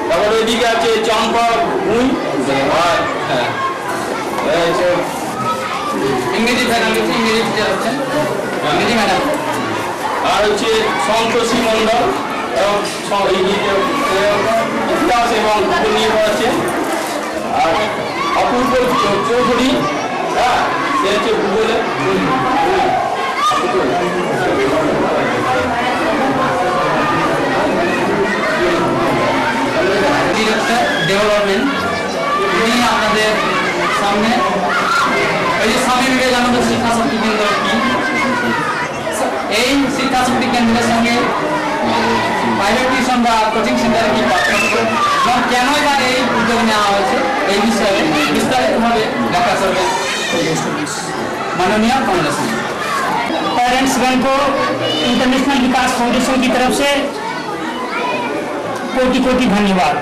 তারপর ওইদিকে আছে চম্পা ভুঁই আর ইংরেজি ম্যাডাম ইংরেজি টিচার হচ্ছেন ইংরেজি ম্যাডাম আর হচ্ছে সন্তোষী মণ্ডল এবং ইতিহাস এবং ভূগোল নিয়ে পড়াচ্ছে আর অপূর্ব চৌধুরী হ্যাঁ সে হচ্ছে ভূগোলে ডেভেলপমেন্ট উনি আপনাদের সামনে এই যে স্বামী বিবেকানন্দ শিক্ষা শক্তি কেন্দ্র কি এই শিক্ষা শক্তি কেন্দ্রের সঙ্গে প্রাইভেট টিউশন বা কোচিং সেন্টারে কি পার্থক্য এবং কেনই বা এই উদ্যোগ নেওয়া হয়েছে এই বিষয়ে বিস্তারিতভাবে ব্যাখ্যা করবেন माननीय कमल सिंह। पेरेंट्सगण को इंटरनेशनल विकास फाउंडेशन की तरफ से कोटि कोटि धन्यवाद।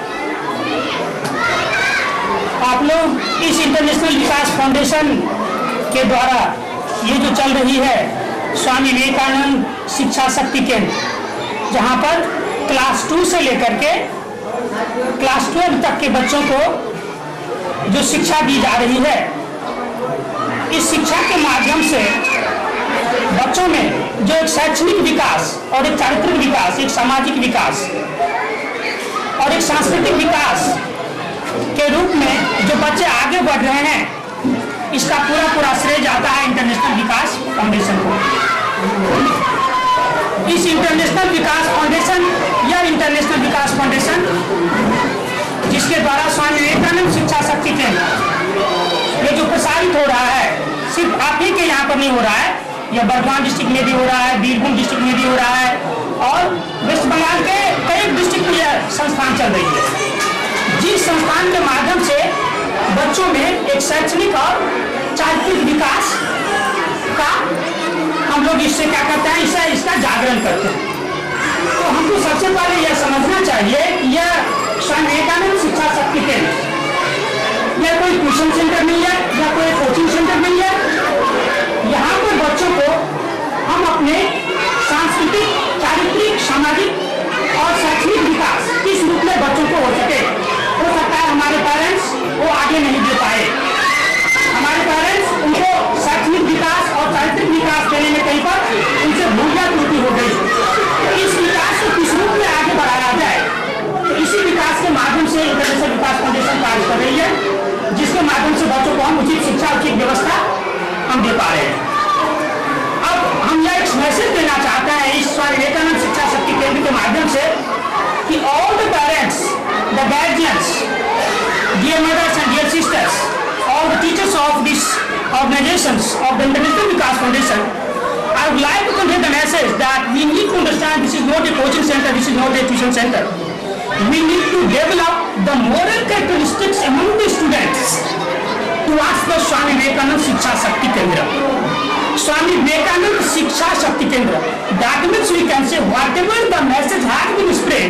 आप लोग इस इंटरनेशनल विकास फाउंडेशन के द्वारा ये जो चल रही है स्वामी विवेकानंद शिक्षा शक्ति केंद्र, जहाँ पर क्लास 2 से लेकर के क्लास 12 तक के बच्चों को जो शिक्षा दी जा रही है, इस शिक्षा के माध्यम से बच्चों में जो एक शैक्षणिक विकास और एक चारित्रिक विकास, एक सामाजिक विकास और एक सांस्कृतिक विकास के रूप में जो बच्चे आगे बढ़ रहे हैं, इसका पूरा पूरा श्रेय जाता है इंटरनेशनल विकास फाउंडेशन को। इस इंटरनेशनल विकास फाउंडेशन या इंटरनेशनल विकास फाउंडेशन जिसके द्वारा स्वामी विवेकानंद शिक्षा शक्ति केंद्र ये जो प्रसारित हो रहा है, सिर्फ आप ही के यहाँ पर नहीं हो रहा है, यह बर्धमान डिस्ट्रिक्ट में भी हो रहा है, बीरभूम डिस्ट्रिक्ट में भी हो रहा है और वेस्ट बंगाल के कई डिस्ट्रिक्ट में यह संस्थान चल रही है, जिस संस्थान के माध्यम से बच्चों में एक शैक्षणिक और चारित्रिक विकास का हम लोग इससे क्या करते हैं, इसका जागरण करते हैं। तो हमको सबसे पहले यह समझना चाहिए कि यह स्वामी विवेकानंद शिक्षा शक्ति केंद्र यह कोई ट्यूशन सेंटर नहीं है या कोई कोचिंग सेंटर नहीं है। यहाँ पर बच्चों को हम अपने सांस्कृतिक, चारित्रिक, सामाजिक और शैक्षणिक विकास किस रूप में बच्चों को हो सकता है हमारे पेरेंट्स वो आगे नहीं दे पाए, हमारे पेरेंट्स उनको शैक्षणिक विकास और चारित्रिक विकास देने में कहीं पर उनसे भूमिका त्रुटि हो गई। तो इस विकास को किस रूप में आगे बढ़ाया जाए, तो इसी विकास के माध्यम से इंटरनेशनल विकास फाउंडेशन कार्य कर रही है, जिसके माध्यम से बच्चों को हम उचित शिक्षा, उचित व्यवस्था हम दे पा रहे हैं। अब हम यह एक मैसेज देना चाहते हैं इस स्वामी विवेकानंद शिक्षा शक्ति केंद्र के माध्यम से कि all the parents, the guardians, dear mothers and dear sisters, all the teachers of these organizations of the International Vikas Foundation, I would like to convey the message that we need to understand this is not a coaching center, this is not a tuition center. We need to develop the moral characteristics among the students towards the Swami Vivekananda Shiksha Shakti Kendra. Swami Vivekananda Shiksha Shakti Kendra. That means we can say whatever the message has been spread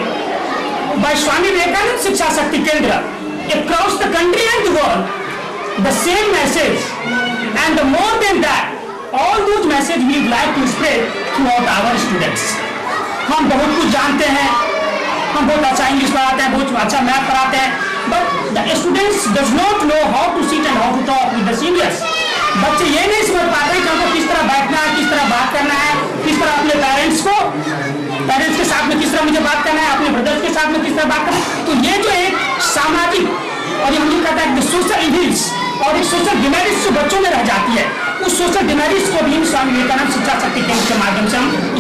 by Swami Vivekananda Shiksha Shakti Kendra across the country and the world, the same message and the more than that, all those messages we would like to spread throughout our students. हम बहुत कुछ जानते हैं, हम बहुत अच्छा English पढ़ाते हैं, बहुत अच्छा मैथ पढ़ाते हैं, but the students does not know how to sit and how to talk with the seniors. बच्चे ये नहीं समझ पाते कि हमको किस तरह बैठना है, किस तरह बात करना है, किस तरह अपने पेरेंट्स के साथ में किस तरह मुझे बात करना है, अपने ब्रदर्स के साथ में किस तरह बात करना है। तो ये जो एक सामाजिक और हम जो कहते हैं सोशल इविल्स और एक सोशल डिमेरिट्स जो बच्चों में रह जाती है, उस सोशल डिमेरिट्स को भी स्वामी विवेकानंद शिक्षा शक्ति केंद्र के माध्यम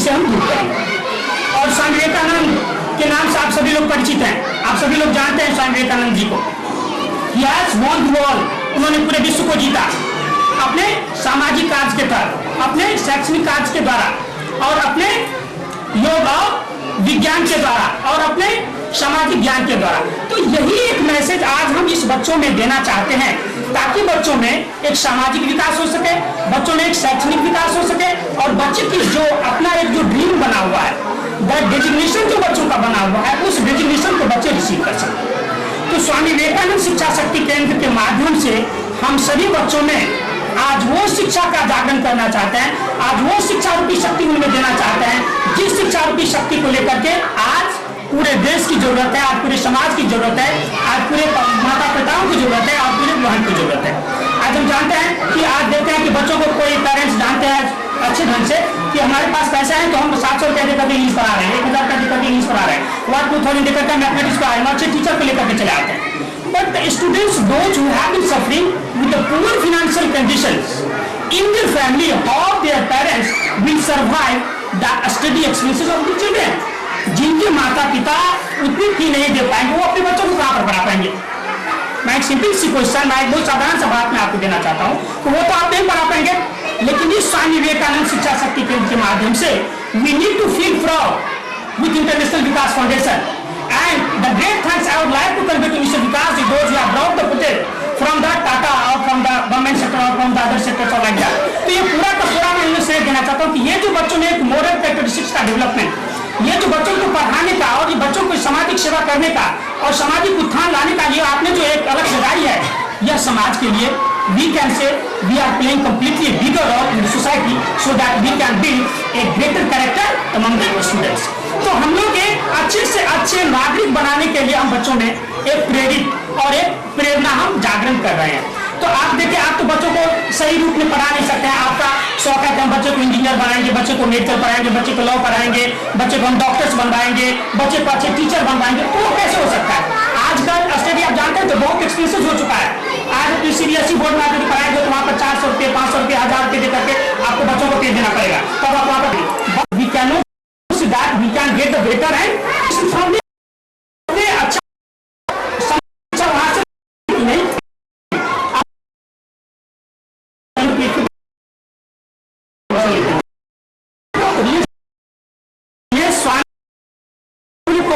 से हम दूर करेंगे। और स्वामी विवेकानंद के नाम से आप सभी लोग परिचित हैं, आप सभी लोग जानते हैं स्वामी विवेकानंद जी को। उन्होंने पूरे विश्व को जीता अपने सामाजिक कार्य के तहत, अपने शैक्षणिक कार्य के द्वारा और अपने योग और विज्ञान के द्वारा और अपने सामाजिक ज्ञान के द्वारा। तो यही एक मैसेज आज हम इस बच्चों में देना चाहते हैं, ताकि बच्चों में एक सामाजिक विकास हो सके, बच्चों में एक शैक्षणिक विकास हो सके और बच्चे की जो अपना एक जो ड्रीम बना हुआ है, डेजिग्नेशन जो बच्चों का बना हुआ है, उस डेजिग्नेशन को बच्चे रिसीव कर सकें। तो स्वामी विवेकानंद शिक्षा शक्ति केंद्र के माध्यम से हम सभी बच्चों में आज वो शिक्षा का जागरण करना चाहते हैं, आज वो शिक्षा रूपी शक्ति उनमें देना चाहते हैं, जिस शिक्षा रूपी शक्ति को लेकर के आज पूरे देश की जरूरत है, आज पूरे समाज की जरूरत है, आज पूरे माता पिताओं की जरूरत है, आज पूरे बहन की जरूरत है। आज हम जानते हैं कि आज देखते हैं कि बच्चों को कोई पेरेंट्स जानते हैं अच्छे ढंग से कि हमारे पास पैसा है तो हम 700 रुपया देकर के इंग्लिश पढ़ा रहे हैं, 1000 का देकर के इंग्लिश पढ़ा रहे हैं, 1-2000 देकर के मैथमेटिक्स पढ़ा रहे हैं, अच्छे टीचर को लेकर के चले आते हैं। But the students, those who have been suffering with the poor financial conditions in their family or their parents will survive the study expenses of the children. जिनके माता पिता उतनी फी नहीं दे पाएंगे वो अपने बच्चों को कहाँ पर पढ़ा पाएंगे? मैं एक सिंपल सी क्वेश्चन, मैं एक बहुत साधारण सा बात मैं आपको देना चाहता हूँ, तो वो तो आप नहीं पढ़ा पाएंगे, लेकिन इस स्वामी विवेकानंद शिक्षा शक्ति केंद्र के माध्यम से we need to feel proud with International Vikas Foundation. And the great thanks I would like to convey to Mr. Vikas is those who have brought the project from the Tata or from the government sector or from the other sectors or like that. तो ये पूरा का पूरा मैं इन्हें श्रेय देना चाहता हूँ कि ये जो बच्चों में एक मोरल कैरेक्टरिस्टिक्स का डेवलपमेंट, ये जो बच्चों को पढ़ाने का और ये बच्चों को सामाजिक सेवा करने का और सामाजिक उत्थान लाने का ये आपने जो एक अलग जगाई है, यह समाज के लिए we can say we are playing completely a bigger role in the society so that we can build a greater character among the students. तो हम लोग एक अच्छे से अच्छे नागरिक बनाने के लिए हम बच्चों में एक प्रेरित और एक प्रेरणा हम जागरण कर रहे हैं। तो आप देखिए, आप तो बच्चों को सही रूप में पढ़ा नहीं सकते हैं, आपका शौक है कि हम बच्चे को इंजीनियर बनाएंगे, बच्चे को मेडिकल पढ़ाएंगे, बच्चे को लॉ पढ़ाएंगे, बच्चे को हम डॉक्टर्स बनवाएंगे, बच्चे को अच्छे टीचर बनवाएंगे, तो वो कैसे हो सकता है? आजकल स्टडी आप जानते हैं तो बहुत एक्सपेंसिव हो चुका है। आज CBSE बोर्ड में आप यदि पढ़ाएंगे तो वहाँ पर 400 रुपये, 500 रुपये, 1000 रुपये दे करके आपको बच्चों को फीस देना पड़ेगा, तब आप वहाँ पर we can that we can get the better and from the अच्छा समझा वहाँ से नहीं ये स्वामी को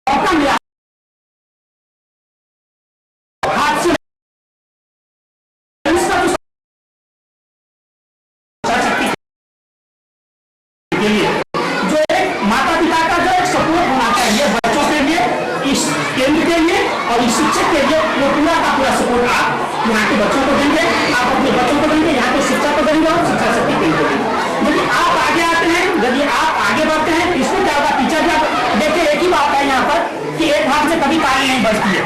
मौका मिला हाथ से जो एक माता पिता का जो एक सपोर्ट होना चाहिए बच्चों के लिए, इस केंद्र के लिए और इस शिक्षक के लिए, वो पूरा का पूरा सपोर्ट आप यहाँ के बच्चों को देंगे, आप अपने बच्चों को देंगे, यहाँ के शिक्षा को देंगे और शिक्षा शक्ति केंद्र को देंगे। यदि आप आगे आते हैं, यदि आप आगे बढ़ते हैं, इसमें क्या होगा? टीचर जब देखिए, एक ही बात है यहाँ पर कि एक हाथ से कभी ताली नहीं बजती है,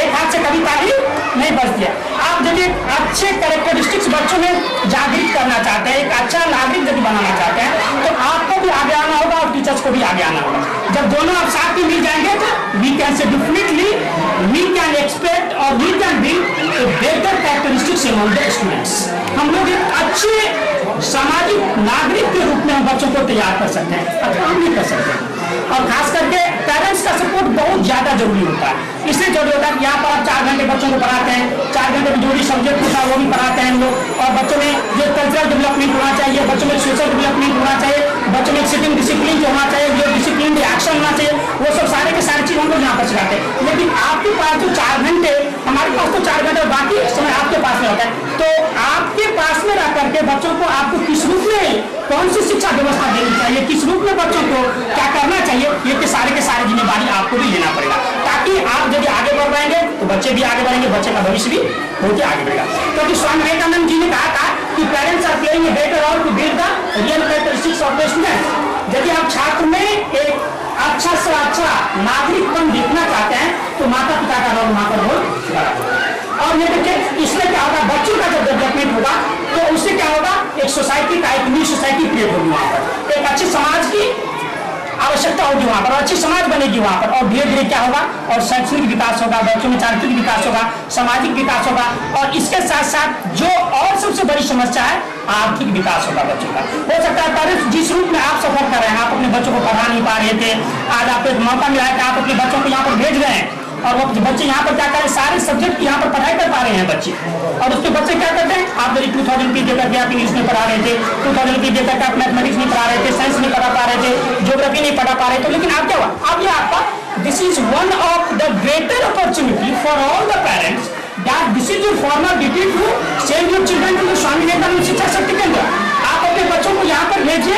एक हाथ से कभी ताली नहीं बजती है। आप यदि अच्छे कैरेक्टरिस्टिक्स बच्चों में जागृत करना चाहते हैं, एक अच्छा नागरिक यदि बनाना चाहते हैं, तो आपको भी आगे आना होगा और टीचर्स को भी आगे आना होगा। जब दोनों आप साथ में मिल जाएंगे तो we can say definitely we can expect और we can be better characteristics among the students. हम लोग एक अच्छे सामाजिक नागरिक के रूप में हम बच्चों को तैयार कर सकते हैं, अथवा हम नहीं कर सकते। और खास करके पेरेंट्स का सपोर्ट बहुत ज्यादा जरूरी होता है। इसलिए जरूरी होता है कि यहाँ पर आप 4 घंटे बच्चों को पढ़ाते हैं, 4 घंटे में जो भी सब्जेक्ट होता है वो भी पढ़ाते हैं हम लोग, और बच्चों में जो कल्चरल डेवलपमेंट होना चाहिए, बच्चों में सोशल डेवलपमेंट होना चाहिए, बच्चों में सिटिंग डिसिप्लिन जो होना चाहिए, जो डिसिप्लिन एक्शन होना चाहिए, वो सब सारे के सारे चीज हम लोग यहाँ पर सिखाते हैं। लेकिन आपके पास जो 4 घंटे, हमारे पास तो 4 घंटे और बाकी समय आपके पास में होता है, तो आपके पास में रह करके बच्चों को आपको किस रूप में कौन सी शिक्षा व्यवस्था देनी चाहिए, किस रूप में बच्चों को क्या करना चाहिए, ये के सारे जिम्मेदारी आपको भी लेना पड़ेगा, ताकि आप यदि आगे बढ़ पाएंगे तो बच्चे भी आगे बढ़ेंगे, बच्चे का भविष्य भी बहुत ही आगे बढ़ेगा। क्योंकि स्वामी विवेकानंद जी ने कहा था कि parents are playing a better role to build the real characteristics of the student. यदि आप छात्र में एक अच्छा से अच्छा नागरिकपन देखना चाहते हैं तो माता पिता का रोल वहां पर बहुत बड़ा होगा। और ये देखिए, इसमें क्या होगा, बच्चों का जब डेवलपमेंट होगा तो उससे क्या होगा, एक सोसाइटी का एक न्यू सोसाइटी क्रिएट होगी, वहां पर एक अच्छे समाज की आवश्यकता होगी वहां पर, अच्छी समाज बनेगी वहां पर, और धीरे धीरे क्या होगा, और शैक्षणिक विकास होगा, बच्चों में चारित्रिक विकास होगा, सामाजिक विकास होगा, और इसके साथ साथ जो और सबसे बड़ी समस्या है आर्थिक विकास होगा बच्चों का। हो सकता है पेरेंट्स जिस रूप में आप सफर कर रहे हैं, आप अपने बच्चों को पढ़ा नहीं पा रहे थे, आज आपको एक मौका मिला है कि आप अपने बच्चों को यहाँ पर भेज रहे हैं, और वो बच्चे यहाँ पर क्या करें, सारे सब्जेक्ट यहाँ पर पढ़ाई कर पा रहे हैं बच्चे, और उसके बच्चे क्या करते हैं, आप यदि 2000 फीस देकर के आप इंग्लिश में पढ़ा रहे थे, 2000 फीस देकर के आप मैथमेटिक्स नहीं पढ़ा रहे थे, साइंस नहीं पढ़ा पा रहे थे, ज्योग्राफी नहीं पढ़ा पा रहे थे, लेकिन आप क्या हुआ, अब ये आपका this is one of the greater opportunity for all the parents that this is your formal duty to send your children to the स्वामी विवेकानंद शिक्षा शक्ति केंद्र। आप अपने बच्चों को यहाँ पर भेजिए,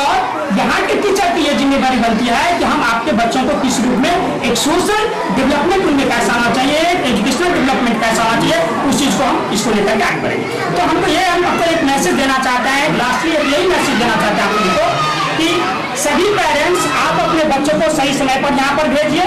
और यहाँ के टीचर की ये जिम्मेदारी बनती है कि हम आपके बच्चों को किस रूप में एक सोशल डेवलपमेंट उनमें कैसा आना चाहिए, एजुकेशनल डेवलपमेंट कैसा आना चाहिए, उस चीज को हम इसको लेकर के आगे बढ़ेंगे। तो हमको ये हम आपको एक मैसेज देना चाहते हैं, लास्टली यही मैसेज देना चाहते हैं आप लोगों को कि सभी पेरेंट्स आप अपने बच्चों को सही समय पर यहाँ पर भेजिए।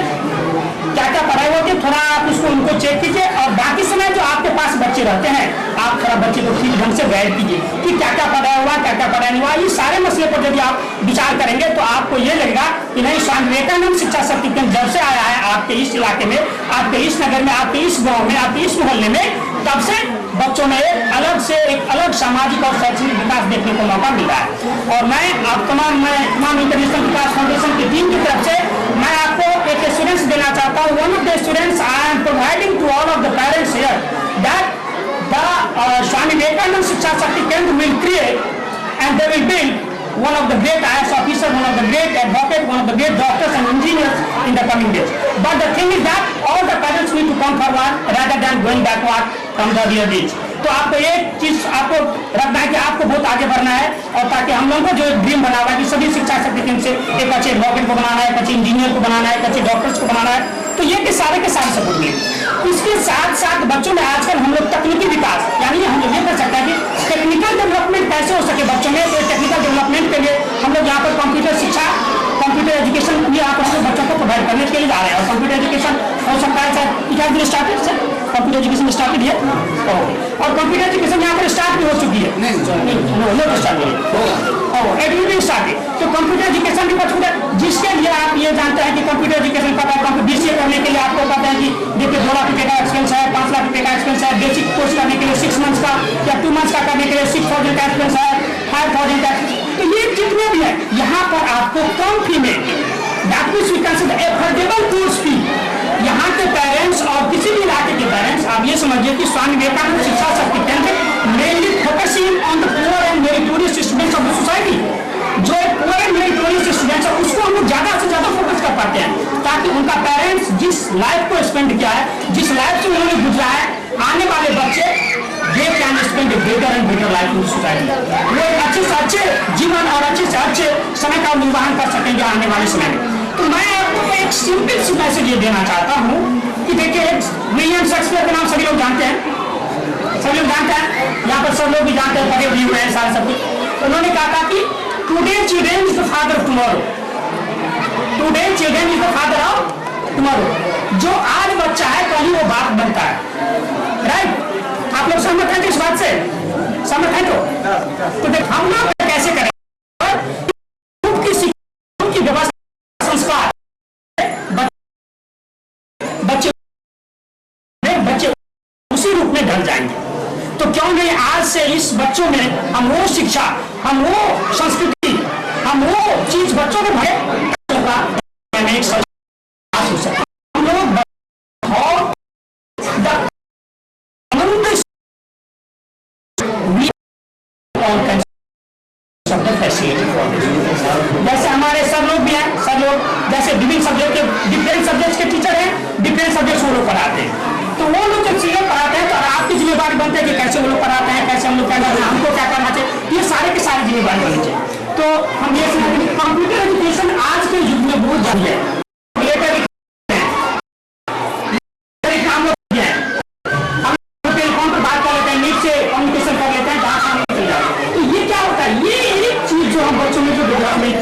क्या क्या पढ़ाई होती है थोड़ा आप उसको उनको चेक कीजिए, और बाकी समय जो आपके पास बच्चे रहते हैं आप थोड़ा बच्चे को ठीक ढंग से गाइड कीजिए कि क्या क्या पढ़ाया हुआ, क्या क्या पढ़ाया नहीं हुआ। ये सारे मसले पर यदि आप विचार करेंगे तो आपको ये लगेगा कि नहीं, स्वामी विवेकानंद शिक्षा शक्ति केंद्र जब से आया है आपके इस इलाके में, आपके इस नगर में, आपके इस गाँव में, आपके इस मोहल्ले में, तब से बच्चों में एक अलग सामाजिक और शैक्षणिक विकास देखने को मौका मिला है। और मैं आप तमाम इंटरनेशनल विकास फाउंडेशन की टीम की तरफ से मैं आपको एक एश्योरेंस देना चाहता हूँ। One of the assurance I am providing to all of the parents here that the Swami Vivekananda Shiksha Shakti केंद्र will create and they will build one of the great IAS officers, one of the great advocates, one of the great doctors and engineers in the coming days. But the thing is that all the parents need to come forward rather than going backward from the earlier age. तो आपको एक चीज आपको रखना है कि आपको बहुत आगे बढ़ना है, और ताकि हम लोगों को जो ड्रीम बना हुआ है कि सभी शिक्षा शक्ति केंद्र से एक अच्छे एडवोकेट को बनाना है, एक अच्छे इंजीनियर को बनाना है, एक अच्छे डॉक्टर्स को बनाना है, तो ये के सारे सपोर्ट मिले। इसके साथ साथ बच्चों में आजकल हम लोग तकनीकी विकास, यानी हम लोग ये कर सकते हैं कि टेक्निकल डेवलपमेंट कैसे हो सके बच्चों में। तो टेक्निकल डेवलपमेंट के लिए हम लोग यहाँ पर कंप्यूटर शिक्षा, कंप्यूटर एजुकेशन भी यहाँ पर बच्चों को प्रोवाइड करने के लिए जा रहे हैं। और कंप्यूटर एजुकेशन हो सकता है sir, it has been started sir, computer education started है, और कंप्यूटर एजुकेशन यहाँ पर स्टार्ट भी हो चुकी है। नहीं स्टार्ट तो कंप्यूटर एजुकेशन भी बच्चों जिसके लिए आप ये जानते हैं कि कंप्यूटर एजुकेशन पता है, BCA करने के लिए आपको पता है कि देखिए 2 लाख रुपए का एक्सपेंस है, 5 लाख रुपए का एक्सपेंस है, बेसिक कोर्स करने के लिए 6 मंथ्स का या 2 मंथ्स का करने के लिए 6,000 का एक्सपेंस है, 5,000 का। तो ये जितने भी है यहाँ पर आपको कम फी में, that means we consider affordable course fee. यहाँ के पेरेंट्स और किसी भी इलाके के पेरेंट्स आप ये समझिए कि स्वामी विवेकानंद शिक्षा शक्ति केंद्र mainly focusing on the poor and meritorious students of the society. जो पुअर एंड मेरिटोरियस स्टूडेंट्स है उसको हम लोग ज्यादा से ज्यादा फोकस कर पाते हैं, ताकि उनका पेरेंट्स जिस लाइफ को स्पेंड किया है, जिस लाइफ से उन्होंने गुजरा है, आने वाले बच्चे they can spend better and better life in society. वो एक अच्छे से अच्छे जीवन और अच्छे से अच्छे समय का निर्वहन कर सकेंगे आने वाले समय में। तो मैं आपको एक सिंपल सी मैसेज ये देना चाहता हूँ कि देखिए विलियम शेक्सपियर का नाम सभी लोग जानते हैं, सभी लोग जानते हैं, यहाँ पर सब लोग भी जानते हैं, पढ़े भी हुए हैं सारे सब कुछ। उन्होंने कहा था कि today children is the father of tomorrow, today children is the father of tomorrow. जो आज बच्चा है कल ही वो बाप बनता है, राइट? आप लोग सहमत हैं इस बात से? सहमत हैं? तो देख हम लोग कैसे करें की व्यवस्था, संस्कार बच्चे उसी रूप में ढल जाएंगे। तो क्यों नहीं आज से इस बच्चों में हम वो शिक्षा, हम वो संस्कृति, हम वो चीज बच्चों को भरे हम लोग जैसे हमारे सर लोग भी हैं, सर लोग जैसे विभिन्न सब्जेक्ट के डिफरेंट सब्जेक्ट्स के टीचर हैं, डिफरेंट सब्जेक्ट्स वो लोग पढ़ाते हैं। तो वो लोग जब चीजें पढ़ाते हैं तो आपकी जिम्मेदारी बनती है कि कैसे वो लोग पढ़ाते हैं, कैसे हम लोग क्या करना है, हमको क्या करना चाहिए, ये सारे के सारी जिम्मेदारी बननी चाहिए। तो हम ये समझते हैं कंप्यूटर एजुकेशन आज के युग में बहुत जरूरी है।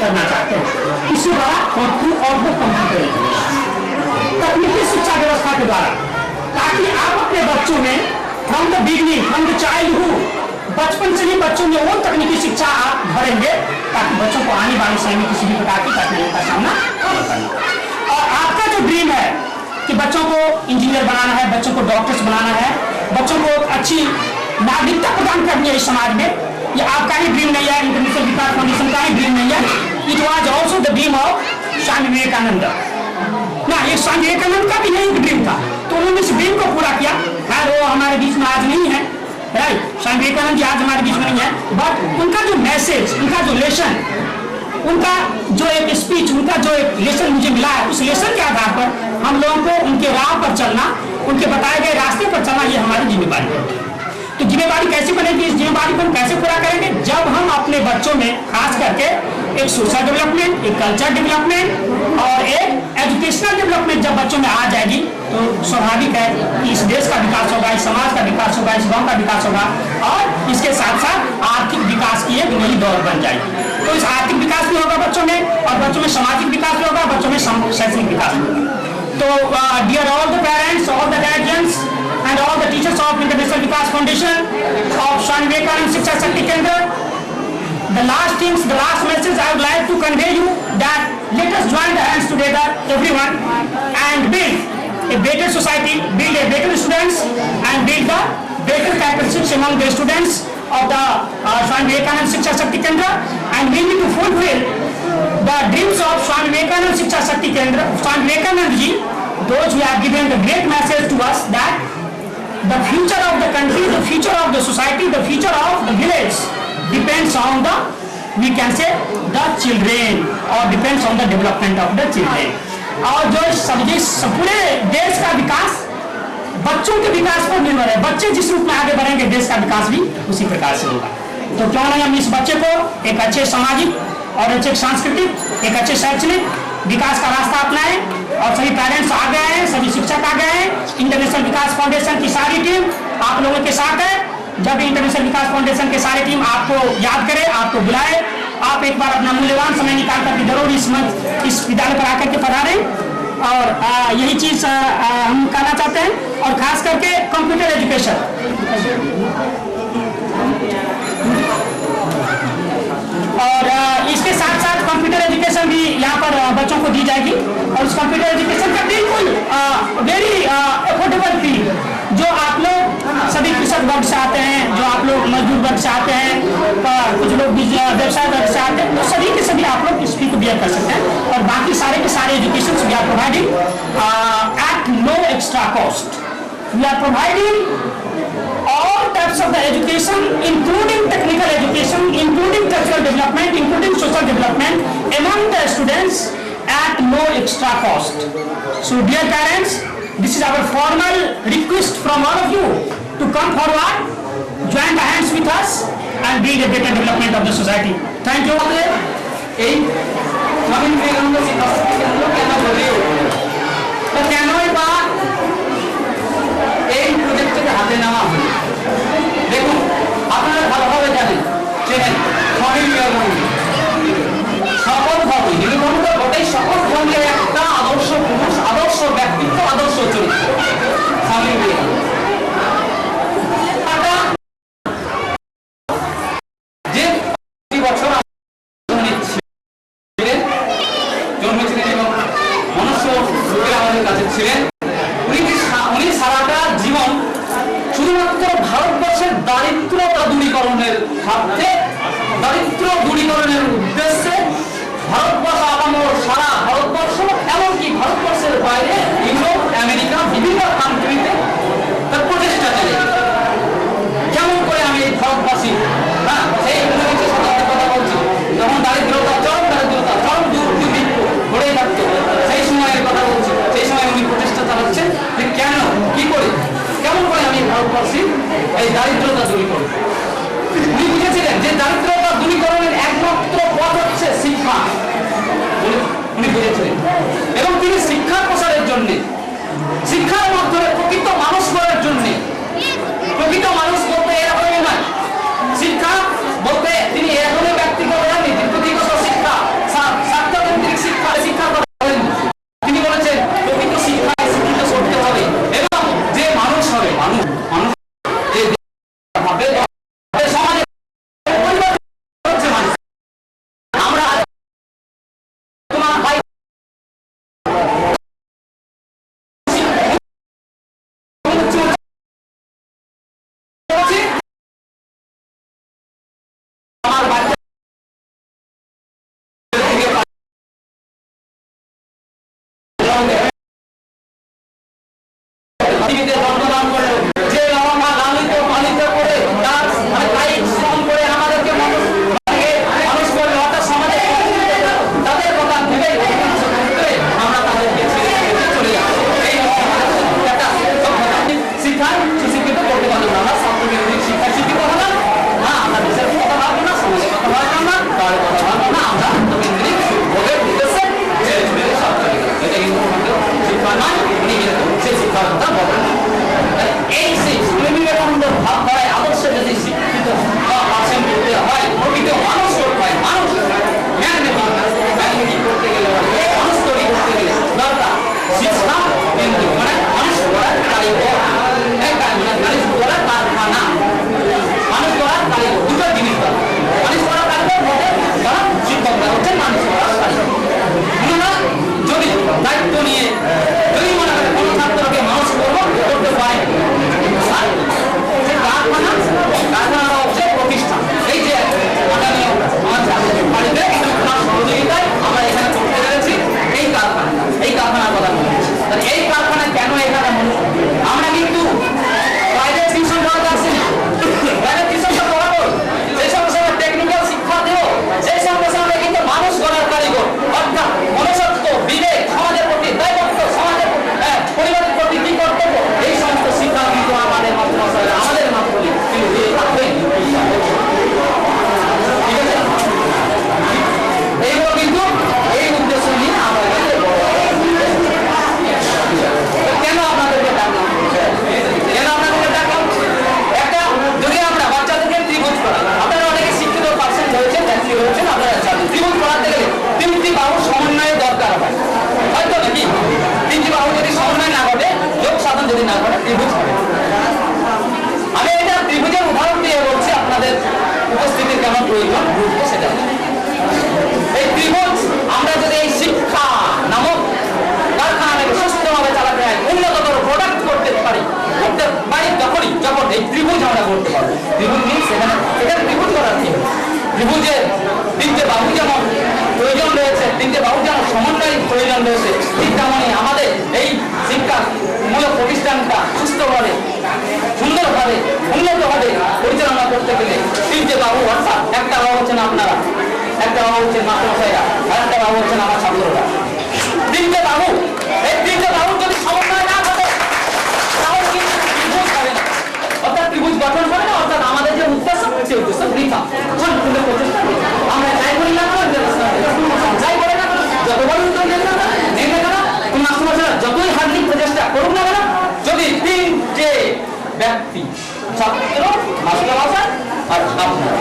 करना चाहते हैं इसी द्वारा और वो कंप्यूटर तकनीकी शिक्षा व्यवस्था के द्वारा, ताकि आप अपने बच्चों में from the beginning, from the childhood, बचपन से ही बच्चों में वो तकनीकी शिक्षा आप भरेंगे ताकि बच्चों को आने वाले समय में किसी भी प्रकार की तकनीक का सामना न करना। और आपका जो ड्रीम है कि बच्चों को इंजीनियर बनाना है, बच्चों को डॉक्टर्स बनाना है, बच्चों को अच्छी नागरिकता प्रदान करनी है इस समाज में, ये आपका ही ड्रीम नहीं है, इंटरनेशनल विकास फाउंडेशन का ही ड्रीम नहीं है। It was also the dream of Swami Vivekananda ना, ये स्वामी विवेकानंद का भी यही ड्रीम था, तो उन्होंने इस ड्रीम को पूरा किया। खैर वो हमारे बीच में आज नहीं है, राइट? स्वामी विवेकानंद जी आज हमारे बीच में नहीं है, बट उनका जो मैसेज, उनका जो लेसन, उनका जो एक स्पीच, उनका जो एक लेसन मुझे मिला है, उस लेसन के आधार पर हम लोगों को उनके राह पर चलना, उनके बताए गए रास्ते पर चलना, ये हमारी जिम्मेदारी है। तो जिम्मेदारी कैसे बनेगी, इस जिम्मेदारी को हम कैसे पूरा करेंगे? जब हम अपने बच्चों में खास करके एक सोशल डेवलपमेंट, एक कल्चर डेवलपमेंट और एक एजुकेशनल डेवलपमेंट जब बच्चों में आ जाएगी, तो स्वाभाविक है कि इस देश का विकास होगा, इस समाज का विकास होगा, इस गांव का विकास होगा और इसके साथ साथ आर्थिक विकास की एक नई दौर बन जाएगी। तो इस आर्थिक विकास भी होगा बच्चों में, और बच्चों में सामाजिक विकास भी होगा, बच्चों में शैक्षणिक विकास भी होगा। तो dear all the parents, all the guardians and all the teachers of International Vikas Foundation of Swami Vivekananda Shiksha Shakti केंद्र, the last message I would like to convey you that let us join the hands together, everyone, and build a better society, build a better students, and build the better characteristics among the students of the Swami Vivekananda Shiksha Shakti Kendra, and we need to fulfill the dreams of Swami Vivekananda Shiksha Shakti Kendra, Swami Vivekananda ji, those who have given the great message to us that the future of the country, the future of the society, the future of the village depends on the, we can say, the children, or depends on the development of the children. और जो पूरे देश का विकास बच्चों के विकास पर निर्भर है। बच्चे जिस रूप में आगे बढ़ेंगे देश का विकास भी उसी प्रकार से होगा। तो क्यों नहीं हम इस बच्चे को एक अच्छे सामाजिक और अच्छे सांस्कृतिक, एक अच्छे शैक्षणिक विकास का रास्ता अपनाएं। और सभी पेरेंट्स आ गए हैं, सभी शिक्षक आ गए हैं, इंटरनेशनल विकास फाउंडेशन की सारी टीम आप लोगों के साथ है। जब इंटरनेशनल विकास फाउंडेशन के सारी टीम आपको याद करे, आपको बुलाए, आप एक बार अपना मूल्यवान समय निकाल करके जरूर इस विद्यालय पर आकर के पधारें। और यही चीज हम कहना चाहते हैं। और खास करके कंप्यूटर एजुकेशन, और इसके साथ साथ कंप्यूटर एजुकेशन भी यहाँ पर बच्चों को दी जाएगी। और उस कंप्यूटर एजुकेशन का बिल्कुल वेरी अफोर्डेबल फी, जो आप लोग सभी कृषक वर्ग से आते हैं, जो आप लोग मजदूर वर्ग से आते हैं, कुछ लोग व्यवसाय वर्ग से आते हैं, तो सभी के सभी आप लोग इस फी को बियर कर सकते हैं। और बाकी सारे के सारे education we are providing at no extra cost. We are providing all types of the education, including technical education, including cultural development, including social development among the students at no extra cost. So dear parents, this is our formal request from all of you to come forward, join the hands with us and build a better development of the society. Thank you. এই স্বামী বিবেকানন্দ শিক্ষা শক্তি কেন্দ্র কেন গড়ে উঠল, তো কেনই বা এই প্রজেক্টটাকে হাতে নেওয়া হলো? দেখুন, আপনারা ভালোভাবে জানেন, চেনেন স্বামী বিবেকানন্দ সকল ধর্ম, হিন্দু ধর্ম তো বটেই, সকল ধর্মের একটা আদর্শ পুরুষ, আদর্শ ব্যক্তিত্ব, আদর্শ চরিত্র স্বামী বিবেকানন্দ। যে 20 বছর জন্মেছিলেন এবং মনুষ্য রূপে আমাদের কাছে ছিলেন, উনি সারাটা জীবন শুধুমাত্র ভারতবর্ষের দারিদ্রতা দূরীকরণের স্বার্থে, দারিদ্র দূরীকরণের উদ্দেশ্যে ভারতবর্ষ আপামর সারা ভারতবর্ষ, এমনকি ভারতবর্ষের বাইরে ইউরোপ, আমেরিকা, বিভিন্ন কান্ট্রিতে তার প্রচেষ্টা চলে। কেমন করে আমি এই ভারতবাসী, হ্যাঁ, সেই 19 শতাব্দীর কথা বলছি, যখন দারিদ্রতা, চরম দারিদ্রতা, চরম দুর্ভিক্ষ ঘটেই থাকতো, সেই সময়ের কথা বলছি। সেই সময় উনি প্রচেষ্টা চালাচ্ছেন যে কেন, কি করে, কেমন করে আমি ভারতবর্ষী এই দারিদ্রতা দূরীকরণ। উনি বুঝেছিলেন যে দারিদ্রতা দূরীকরণের একমাত্র পথ হচ্ছে শিক্ষা, উনি বুঝেছিলেন। এবং তিনি শিক্ষা প্রসারের জন্য, শিক্ষার মাধ্যমে প্রকৃত মানুষ করার জন্য, প্রকৃত মানুষ বলতে এরকমই নয়, শিক্ষা বলতে তিনি এরকমই ব্যক্তিকে বলেননি যে প্রকৃত শিক্ষা, স্বার্থকেন্দ্রিক শিক্ষা, শিক্ষা বলেন। তিনি বলেছেন প্রকৃত শিক্ষায় শিক্ষিত করতে হবে এবং যে মানুষ হবে, মানুষ যে হবে ঠিক তেমনই আমাদের এই শিক্ষামূলক প্রতিষ্ঠানটা সুস্থভাবে সুন্দরভাবে উন্নতভাবে পরিচালনা করতে গেলে তিনটে বাবু, অর্থাৎ একটা বাবু হচ্ছেন আপনারা, একটা বাবু হচ্ছেন মাস্টারমশাইরা, আর একটা বাবু হচ্ছেন আমার ছাত্ররা। তিনটে বাবু, এই তিনটে বাবু যদি সমন্বয় না থাকে তাহলে কিন্তু ত্রিভুজ হবে না, অর্থাৎ ত্রিভুজ গঠন হবে না, অর্থাৎ আমাদের যে উদ্দেশ্য সেই উদ্দেশ্য বৃথা। কিন্তু প্রচেষ্টা আমরা যাই করি না কেন, যাই করে না যত বড় উদ্যোগ নেই না কেন, মাস্টারমশাইরা যতই হার্দিক প্রচেষ্টা করুক না কেন, যদি তিনটে ব্যক্তি, ছাত্র, মাস্টারমশাই আর আপনার,